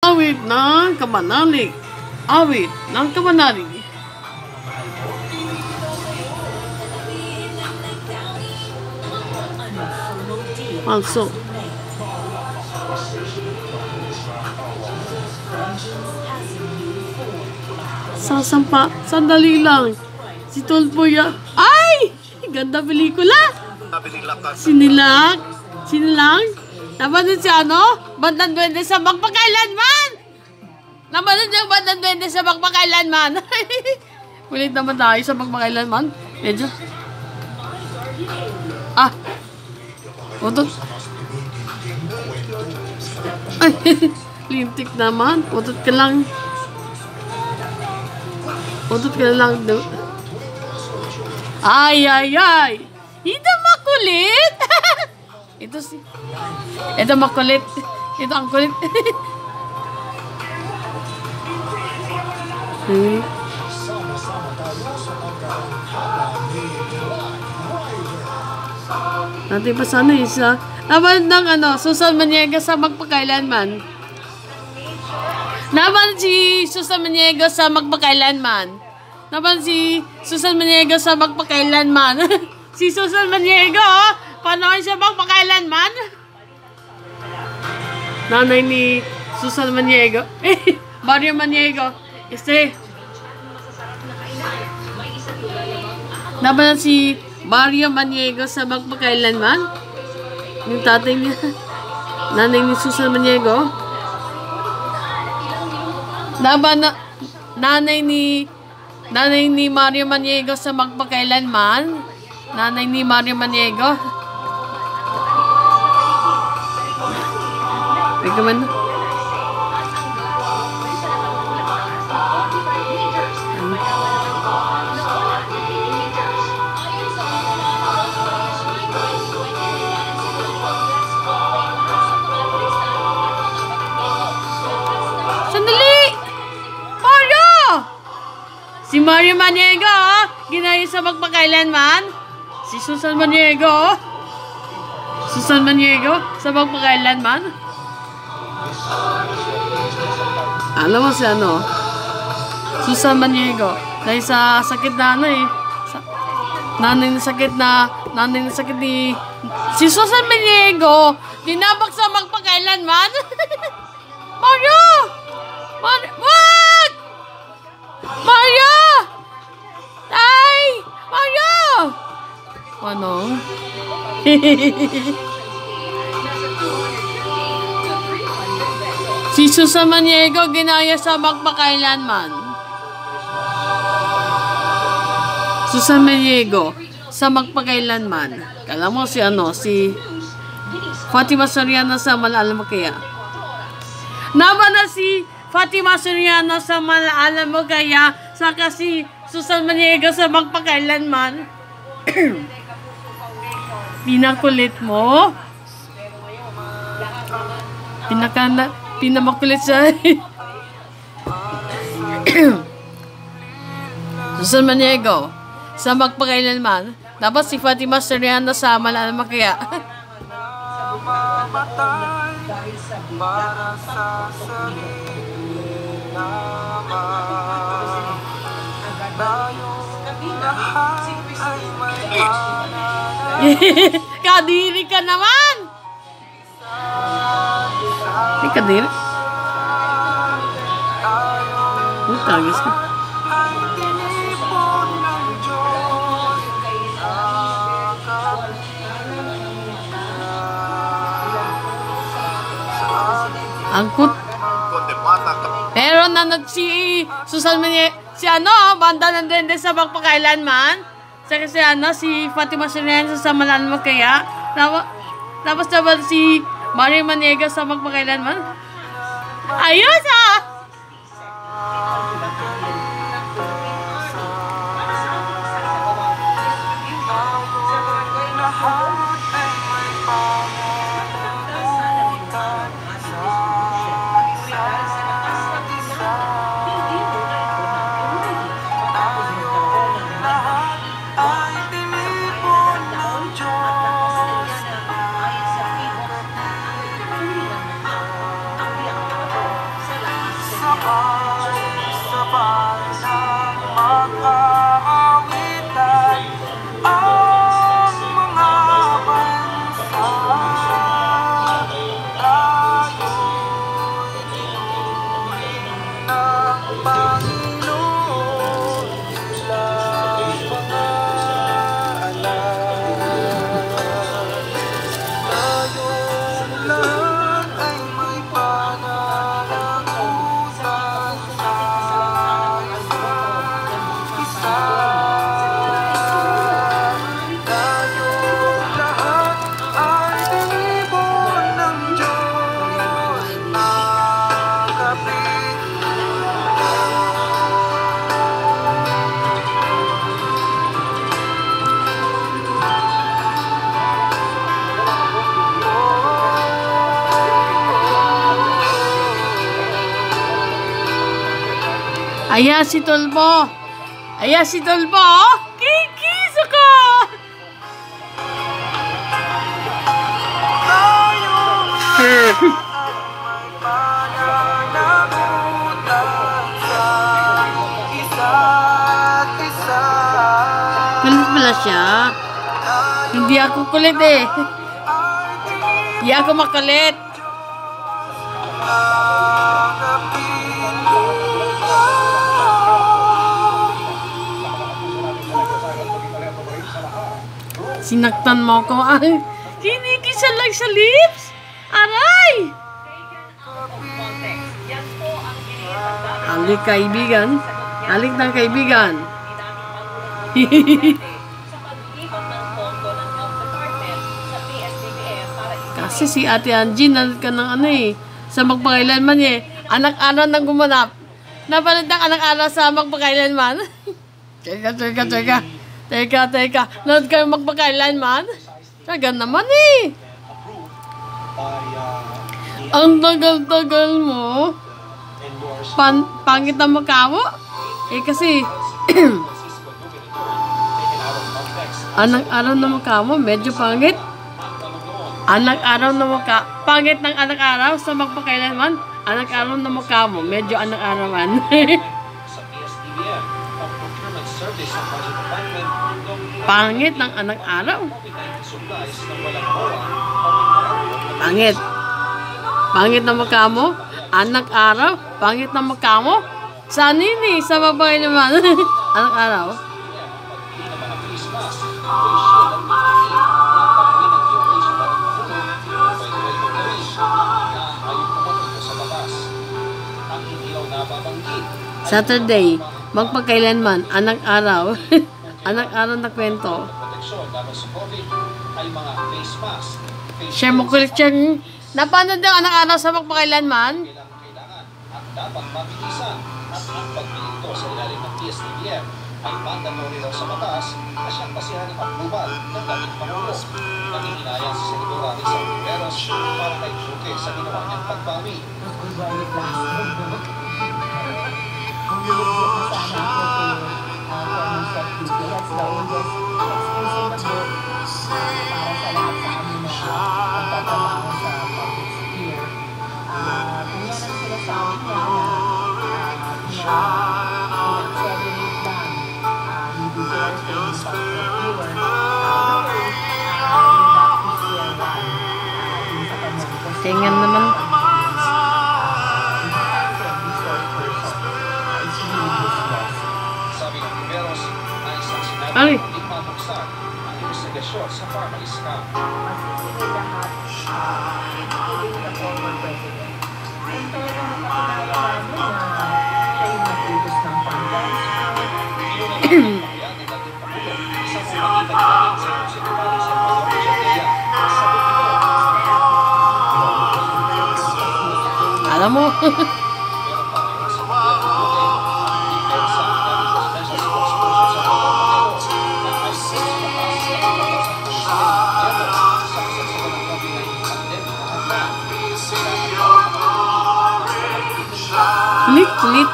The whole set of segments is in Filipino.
Awit ng kamanalig. Awit ng kamanalig. Also, sasampa, sandali lang. Si Tulpoy, ay! Ganda pelikula. Sinilang. Napanood si Bandang Duwende sa Magpakailanman. Napanood yung Bandang Duwende sa Magpakailanman. Kulit naman tayo sa Magpakailanman. Medyo. Utot. Ay, lintik naman. Utot ka lang. Ay. Ito makulit. Ito makulit. Ito ang kulit. Natin pa sana isa. Naman ng Susan Maniego sa Magpakailanman. Naman si Susan Maniego sa Magpakailanman. Si Susan Maniego, paano siya Magpakailanman? Nanay ni Susan Maniego. Mario Maniego. Naman si Mario Maniego sa Magpakailanman. Yung tatay niya. Nanay ni Susan Maniego. Nanay ni Mario Maniego sa Magpakailanman. Nanay ni Mario Maniego. Wait naman. Si Mario Maniego, ginaya sa Magpakailanman. Si Susan Maniego. Sa Magpakailanman. Alam mo si Susan Maniego. Dahil sa sakit na nanay na sakit ni si Susan Maniego, dinabak sa Magpakailanman. Mario! What? Mario! Ay! Mario! Si Susan Maniego ginaya sa Magpakailanman. Susan Maniego sa Magpakailanman. Kala mo si Fatima Soriano sa Malaalam Mo Kaya. Naman na si Fatima Soriano sa Malaalam Mo Kaya, saka si Susan Maniego sa Magpakailanman. Pinakulit mo. Pinamakulit siya. Susan Maniego sa Magpakailanman. Dapat si Fatima Soriano sa Malaalam Mo Kaya. Para sa sarili naman, tayong lahat ay may pananalig. Kadiri ka naman! May kadiri? Tagis ka. Angkut. Pero si Susan Maniego, Banda ng Duwende sa Magpakailanman. Saka si Fatima Soriano sa Malaalam Mo Kaya. Tapos si Mario Maniego sa Magpakailanman. Ayos sabay ng mag-aawitan ang mga bansa. Tayo'y tinuring ng Panginoon bilang mga anak. Tayong lahat ay may pananagutan sa isa't isa. Tayong lahat ay ibon ng Diyos na kapit. Ayan si Tulpo. Ayan si Tulpo. Kikis ako. Tayong lahat ay may pananagutan sa isa't isa. Kulit pala siya. Hindi ako kulit eh. Hindi ako makulit. Sinaktan mo ko. Ay, kinikisa lang sa lips. Aray! Alik kaibigan. Alik ng kaibigan. Kasi si Ate Angie nalit ka ng ano eh. Sa magpakailanman eh. Anak-anak nang gumanap. Napanood ng anak-anak sa magpakailanman. Teka. Nanood kayo magpakailanman? Tagal naman eh. Ang tagal-tagal mo. Pangit na mukha mo? Eh kasi, anak-araw na mukha mo, medyo pangit. Anak-araw na mukha. Pangit ng anak-araw sa magpakailanman. Anak-araw na mukha mo, medyo anak-arawan. Pangit ng anak-araw. Pangit. Pangit na mukha mo. Anak-araw. Pangit na mukha mo. Saan yun eh? Sa babae naman. Anak-araw. Saturday. Magpakailanman. Anak-araw. Anak-araw na kwento. Share mo kulit siyang napanood ng anak-araw sa magpakailanman. Dapat mabilisan at ang pagpilito sa ilalim ng PSDBM ay mandatory daw sa batas na siyang basihan ng approval ng dating Pangulo. Nanghihinayang si Senadora Risa Ontiveros para kay Duque sa ginawa niyang pagbawi. Tingnan naman. Sabi ng Ontiveros na isang sinabi Ay. na hindi mabuksan ang investigasyon sa pharma scam. Alam mo. Kulit.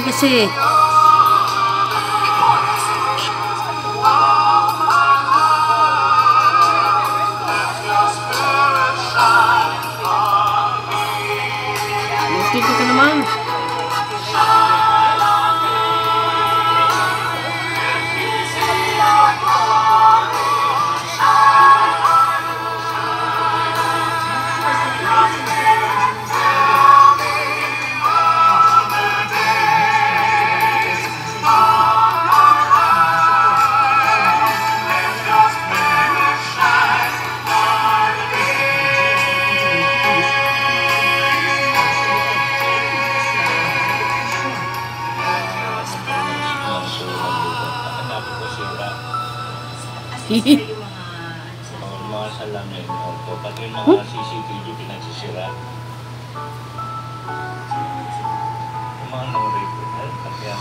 Kasi naman. Hanapin ko si Ura. Mga salamin. Opo, pati yung mga CCTV pinagsisira. Yung mga no-record. Kaya